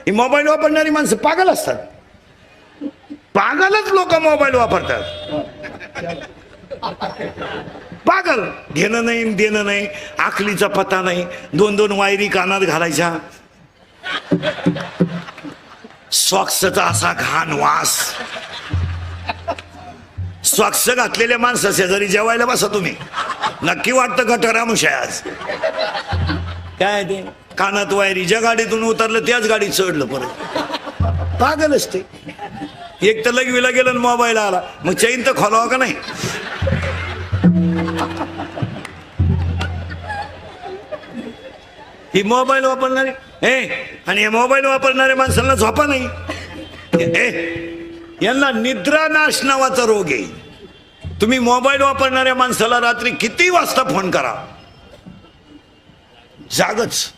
ही mobile वापरणारी माणसं पागल असतात. पागलच लोक मोबाईल वापरतात. पागल, घेणं नाही देणं नाही, आखलीचा पत्ता नाही, 2-2 वायरी कानात घालायच्या, सॉक्सचा असा घाण वास. सॉक्स घातलेल्या माणसा शेजारी जेवायला बसा तुम्ही, नक्की वाटतं गटरामुश आहे आज. काय ते कानात वायरी, ज्या गाडीतून उतरलं त्याच गाडीत चढलं परत. पागल असते. एक तर लगविला गेलं मोबाईल आला, मग चैन तर खोलावा का नाही. ही मोबाईल वापरणारे आणि हे मोबाईल वापरणाऱ्या माणसांना झोपा नाही. यांना निद्रानाश नावाचा रोग आहे. तुम्ही मोबाईल वापरणाऱ्या माणसाला रात्री किती वाजता फोन करा, जागच.